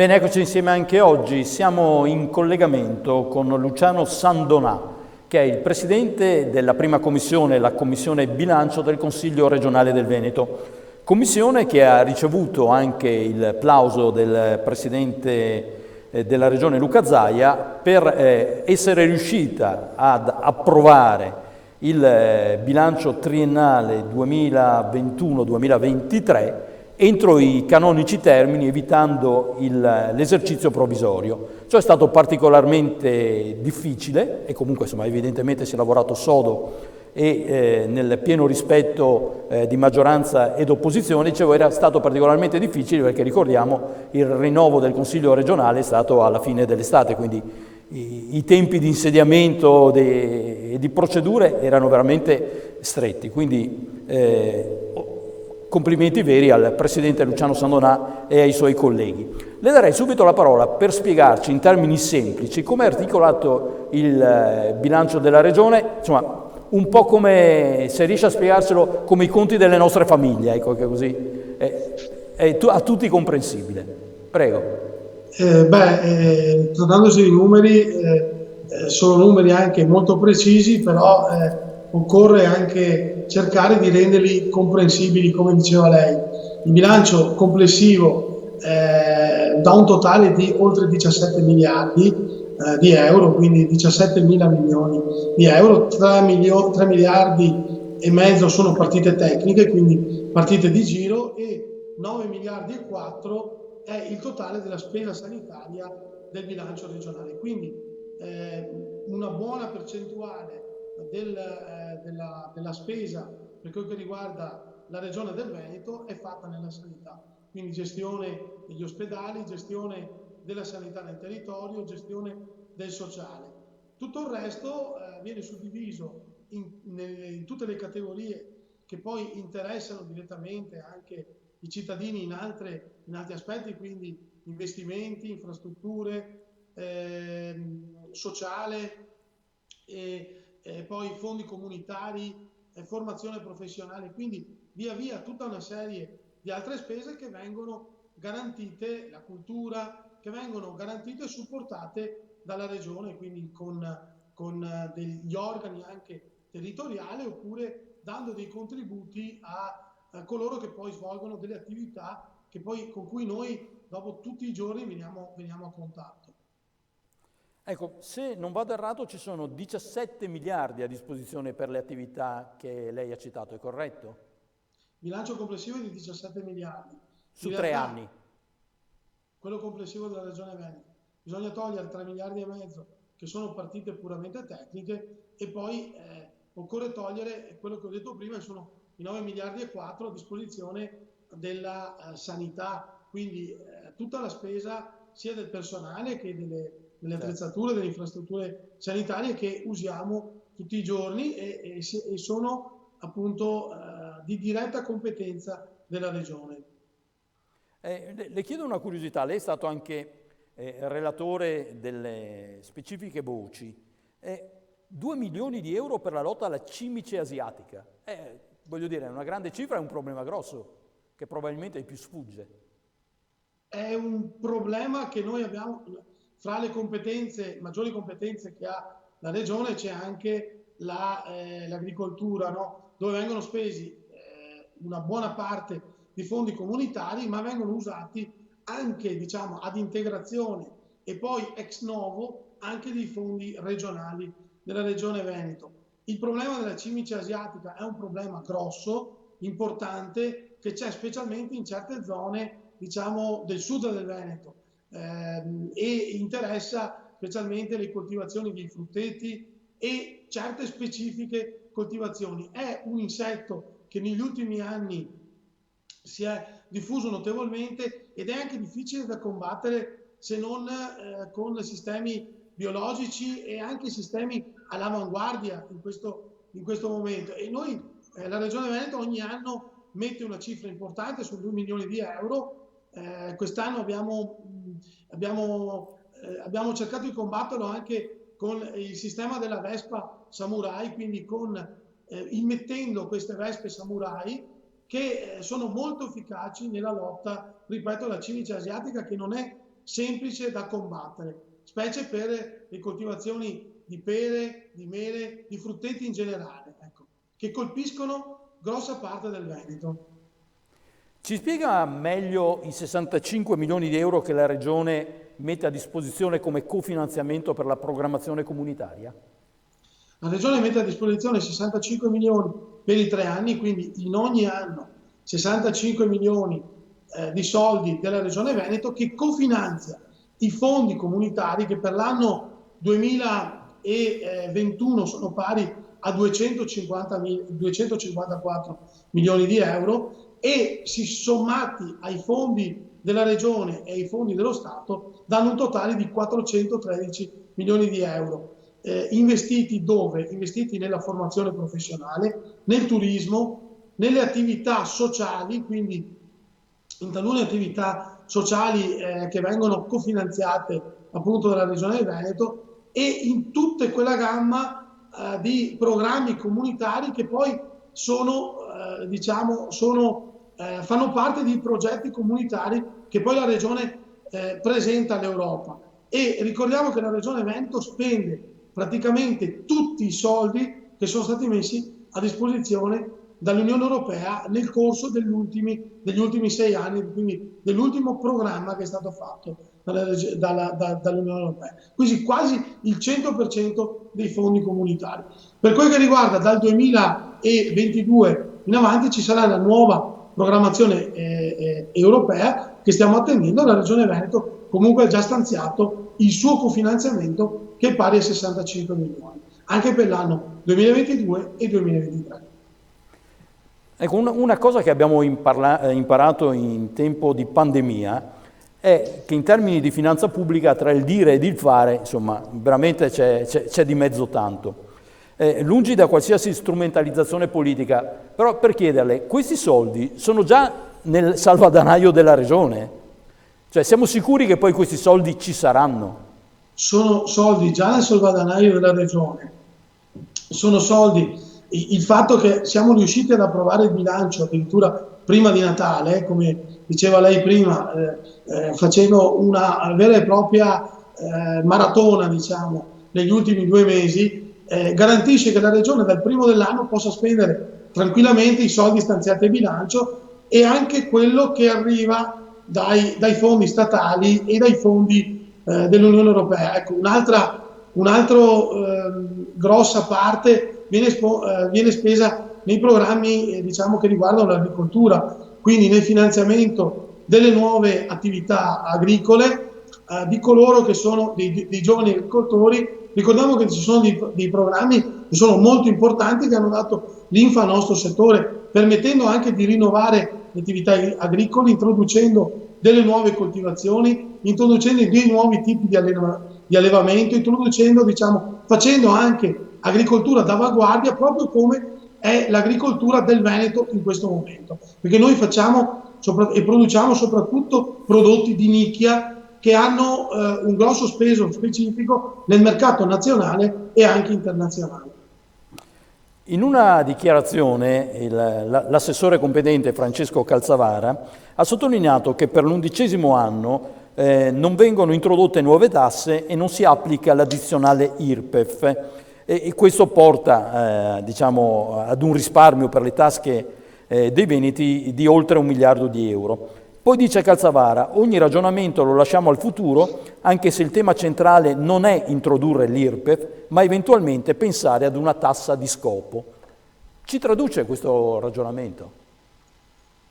Bene, eccoci insieme anche oggi. Siamo in collegamento con Luciano Sandonà, che è il presidente della prima commissione, la commissione bilancio del Consiglio regionale del Veneto. Commissione che ha ricevuto anche il plauso del presidente della regione Luca Zaia per essere riuscita ad approvare il bilancio triennale 2021-2023 entro i canonici termini, evitando l'esercizio provvisorio. Ciò è stato particolarmente difficile e comunque insomma evidentemente si è lavorato sodo e nel pieno rispetto di maggioranza ed opposizione. Dicevo, era stato particolarmente difficile perché ricordiamo il rinnovo del Consiglio regionale è stato alla fine dell'estate, quindi i tempi di insediamento e di procedure erano veramente stretti, quindi complimenti veri al presidente Luciano Sandonà e ai suoi colleghi. Le darei subito la parola per spiegarci in termini semplici come è articolato il bilancio della regione, insomma un po' come, se riesce a spiegarcelo, come i conti delle nostre famiglie, ecco, che così è a tutti comprensibile. Prego. Trattandosi di numeri, sono numeri anche molto precisi, però occorre anche cercare di renderli comprensibili, come diceva lei. Il bilancio complessivo da un totale di oltre 17 miliardi di euro, quindi 17 mila milioni di euro, 3 miliardi e mezzo sono partite tecniche, quindi partite di giro, e 9 miliardi e 4 è il totale della spesa sanitaria del bilancio regionale. Quindi una buona percentuale della spesa per quel che riguarda la regione del Veneto è fatta nella sanità, quindi gestione degli ospedali, gestione della sanità nel territorio, gestione del sociale. Tutto il resto viene suddiviso in tutte le categorie che poi interessano direttamente anche i cittadini in altri aspetti, quindi investimenti, infrastrutture, sociale, poi fondi comunitari, formazione professionale, quindi via via tutta una serie di altre spese che vengono garantite, la cultura, che vengono garantite e supportate dalla regione, quindi con degli organi anche territoriali, oppure dando dei contributi a coloro che poi svolgono delle attività con cui noi dopo tutti i giorni veniamo a contatto. Ecco, se non vado errato ci sono 17 miliardi a disposizione per le attività che lei ha citato, è corretto? Bilancio complessivo di 17 miliardi. Su 3 anni. Quello complessivo della Regione Veneto. Bisogna togliere 3 miliardi e mezzo che sono partite puramente tecniche, e poi occorre togliere quello che ho detto prima, che sono i 9 miliardi e 4 a disposizione della sanità, quindi tutta la spesa sia del personale che delle attrezzature, delle infrastrutture sanitarie che usiamo tutti i giorni e sono appunto di diretta competenza della regione. Le chiedo una curiosità, lei è stato anche relatore delle specifiche voci. 2 milioni di euro per la lotta alla cimice asiatica. Voglio dire, è una grande cifra, è un problema grosso che probabilmente ai più sfugge. È un problema che noi abbiamo, fra le maggiori competenze che ha la regione c'è anche l'agricoltura, no? Dove vengono spesi una buona parte di fondi comunitari, ma vengono usati anche, diciamo, ad integrazione e poi ex novo anche dei fondi regionali della regione Veneto. Il problema della cimice asiatica è un problema grosso, importante, che c'è specialmente in certe zone, diciamo, del sud del Veneto, e interessa specialmente le coltivazioni di frutteti e certe specifiche coltivazioni. È un insetto che negli ultimi anni si è diffuso notevolmente ed è anche difficile da combattere se non con sistemi biologici e anche sistemi all'avanguardia in questo momento. E noi, la Regione Veneto, ogni anno mette una cifra importante, su 2 milioni di euro. Quest'anno abbiamo cercato di combatterlo anche con il sistema della Vespa Samurai, quindi immettendo queste vespe Samurai che sono molto efficaci nella lotta, ripeto, alla cimice asiatica, che non è semplice da combattere, specie per le coltivazioni di pere, di mele, di frutteti in generale, ecco, che colpiscono grossa parte del Veneto. Ci spiega meglio i 65 milioni di euro che la Regione mette a disposizione come cofinanziamento per la programmazione comunitaria? La Regione mette a disposizione 65 milioni per i 3 anni, quindi in ogni anno 65 milioni di soldi della Regione Veneto, che cofinanzia i fondi comunitari che per l'anno 2021 sono pari a 254 milioni di euro, e si sommati ai fondi della Regione e ai fondi dello Stato danno un totale di 413 milioni di euro. Investiti dove? Investiti nella formazione professionale, nel turismo, nelle attività sociali, quindi in talune attività sociali che vengono cofinanziate appunto dalla Regione del Veneto, e in tutta quella gamma di programmi comunitari che poi fanno parte di progetti comunitari che poi la Regione presenta all'Europa. E ricordiamo che la Regione Veneto spende praticamente tutti i soldi che sono stati messi a disposizione dall'Unione Europea nel corso degli ultimi 6 anni, quindi dell'ultimo programma che è stato fatto dall'Unione Europea. Quindi quasi il 100% dei fondi comunitari. Per quel che riguarda dal 2022 in avanti ci sarà la nuova programmazione europea che stiamo attendendo. La Regione Veneto comunque ha già stanziato il suo cofinanziamento, che è pari a 65 milioni, anche per l'anno 2022 e 2023. Ecco, una cosa che abbiamo imparato in tempo di pandemia è che in termini di finanza pubblica tra il dire ed il fare, insomma, veramente c'è di mezzo tanto. Lungi da qualsiasi strumentalizzazione politica, però per chiederle, questi soldi sono già nel salvadanaio della Regione? Cioè siamo sicuri che poi questi soldi ci saranno? Sono soldi già nel salvadanaio della Regione, sono soldi, il fatto che siamo riusciti ad approvare il bilancio addirittura prima di Natale, come diceva lei prima, facendo una vera e propria maratona, diciamo, negli ultimi 2 mesi, garantisce che la Regione dal primo dell'anno possa spendere tranquillamente i soldi stanziati in bilancio e anche quello che arriva dai fondi statali e dai fondi dell'Unione Europea. Ecco, un'altra grossa parte viene spesa nei programmi diciamo, che riguardano l'agricoltura, quindi nel finanziamento delle nuove attività agricole, di coloro che sono dei giovani agricoltori. Ricordiamo che ci sono dei programmi che sono molto importanti, che hanno dato linfa al nostro settore, permettendo anche di rinnovare le attività agricole, introducendo delle nuove coltivazioni, introducendo dei nuovi tipi di allevamento, facendo anche agricoltura d'avanguardia, proprio come è l'agricoltura del Veneto in questo momento, perché noi facciamo e produciamo soprattutto prodotti di nicchia che hanno un grosso peso specifico nel mercato nazionale e anche internazionale. In una dichiarazione l'assessore competente Francesco Calzavara ha sottolineato che per l'11° anno non vengono introdotte nuove tasse e non si applica l'addizionale IRPEF, e questo porta ad un risparmio per le tasche dei veneti di oltre 1 miliardo di euro. Poi dice Calzavara, ogni ragionamento lo lasciamo al futuro, anche se il tema centrale non è introdurre l'IRPEF, ma eventualmente pensare ad una tassa di scopo. Ci traduce questo ragionamento?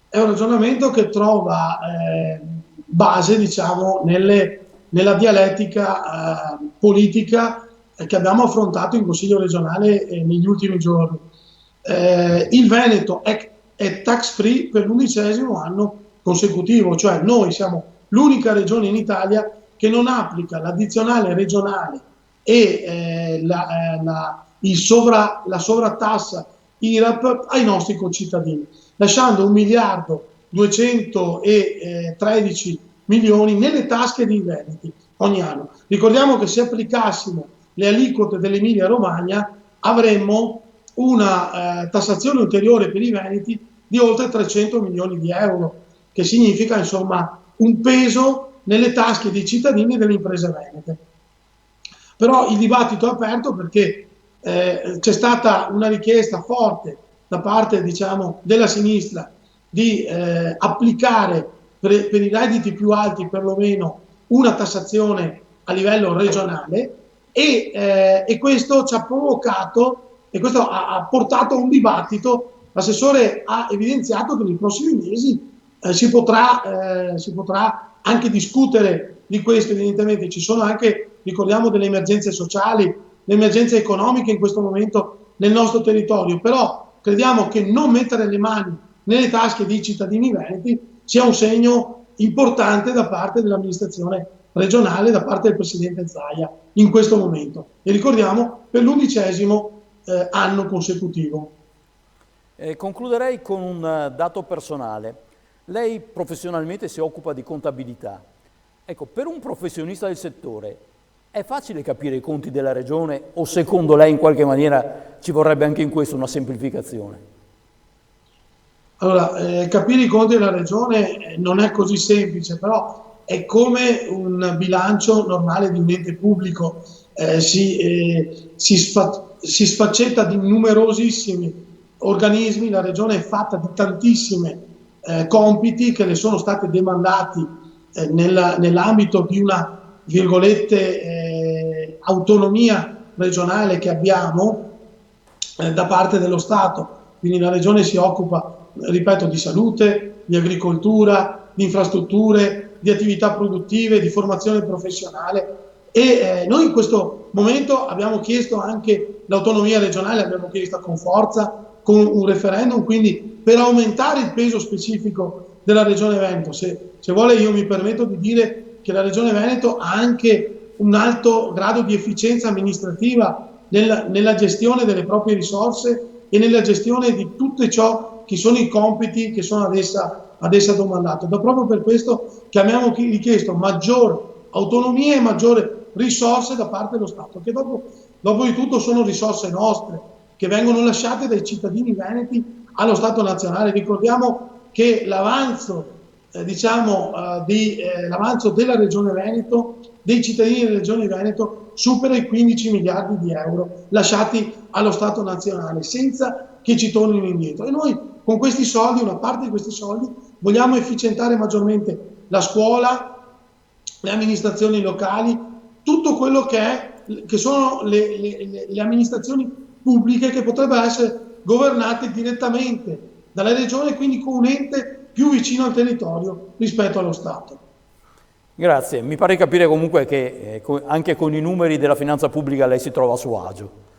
È un ragionamento che trova base, diciamo, nella dialettica politica che abbiamo affrontato in Consiglio regionale negli ultimi giorni. Il Veneto è tax free per l'11° anno consecutivo, cioè noi siamo l'unica regione in Italia che non applica l'addizionale regionale e la sovrattassa IRAP ai nostri concittadini, lasciando 1.213 milioni nelle tasche dei veneti ogni anno. Ricordiamo che se applicassimo le aliquote dell'Emilia Romagna avremmo una tassazione ulteriore per i veneti di oltre 300 milioni di euro, che significa insomma un peso nelle tasche dei cittadini e delle imprese venete. Però il dibattito è aperto perché c'è stata una richiesta forte da parte, diciamo, della sinistra di applicare per i redditi più alti perlomeno una tassazione a livello regionale e questo ci ha provocato e questo ha portato a un dibattito. L'assessore ha evidenziato che nei prossimi mesi si potrà anche discutere di questo. Evidentemente ci sono anche, ricordiamo, delle emergenze sociali, le emergenze economiche in questo momento nel nostro territorio, però crediamo che non mettere le mani nelle tasche dei cittadini veneti sia un segno importante da parte dell'amministrazione regionale, da parte del presidente Zaia in questo momento, e ricordiamo per l'11° anno consecutivo. Concluderei con un dato personale. Lei professionalmente si occupa di contabilità. Ecco, per un professionista del settore è facile capire i conti della regione o secondo lei in qualche maniera ci vorrebbe anche in questo una semplificazione? Allora, capire i conti della regione non è così semplice, però è come un bilancio normale di un ente pubblico, si sfaccetta di numerosissimi organismi. La regione è fatta di tantissimi compiti che le sono stati demandati nell'ambito di una, virgolette, autonomia regionale che abbiamo da parte dello Stato. Quindi la regione si occupa, ripeto, di salute, di agricoltura, di infrastrutture, di attività produttive, di formazione professionale, e noi in questo momento abbiamo chiesto anche l'autonomia regionale, l'abbiamo chiesta con forza, con un referendum, quindi per aumentare il peso specifico della Regione Veneto. Se vuole, io mi permetto di dire che la Regione Veneto ha anche un alto grado di efficienza amministrativa nella gestione delle proprie risorse e nella gestione di tutto ciò che sono i compiti che sono ad essa domandati. Ed è proprio per questo che abbiamo richiesto maggior autonomia e maggiore risorse da parte dello Stato, che dopo di tutto sono risorse nostre, che vengono lasciate dai cittadini veneti allo Stato nazionale. Ricordiamo che l'avanzo l'avanzo della Regione Veneto, dei cittadini della Regione Veneto, supera i 15 miliardi di euro lasciati allo Stato nazionale senza che ci tornino indietro. E noi con questi soldi, una parte di questi soldi, vogliamo efficientare maggiormente la scuola, le amministrazioni locali, tutto quello che sono le amministrazioni pubbliche che potrebbero essere governate direttamente dalla regione, quindi con un ente più vicino al territorio rispetto allo Stato. Grazie, mi pare capire comunque che anche con i numeri della finanza pubblica lei si trova a suo agio.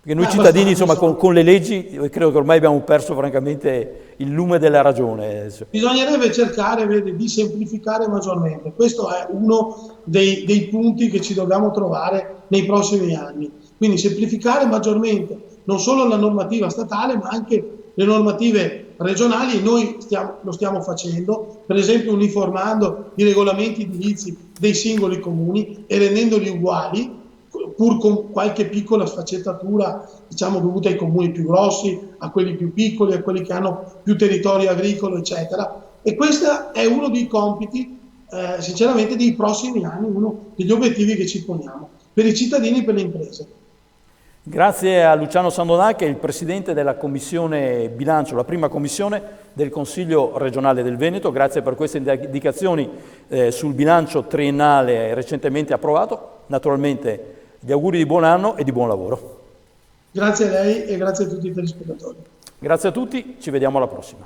Perché noi cittadini, insomma, con le leggi, credo che ormai abbiamo perso francamente il lume della ragione. Bisognerebbe cercare, vede, di semplificare maggiormente. Questo è uno dei punti che ci dobbiamo trovare nei prossimi anni. Quindi semplificare maggiormente non solo la normativa statale, ma anche le normative regionali, e noi lo stiamo facendo, per esempio uniformando i regolamenti edilizi dei singoli comuni e rendendoli uguali, pur con qualche piccola sfaccettatura, diciamo, dovuta ai comuni più grossi, a quelli più piccoli, a quelli che hanno più territorio agricolo, eccetera. E questo è uno dei compiti, sinceramente, dei prossimi anni, uno degli obiettivi che ci poniamo, per i cittadini e per le imprese. Grazie a Luciano Sandonà, che è il presidente della Commissione Bilancio, la prima commissione del Consiglio regionale del Veneto. Grazie per queste indicazioni sul bilancio triennale recentemente approvato. Naturalmente gli auguri di buon anno e di buon lavoro. Grazie a lei e grazie a tutti i telespettatori. Grazie a tutti, ci vediamo alla prossima.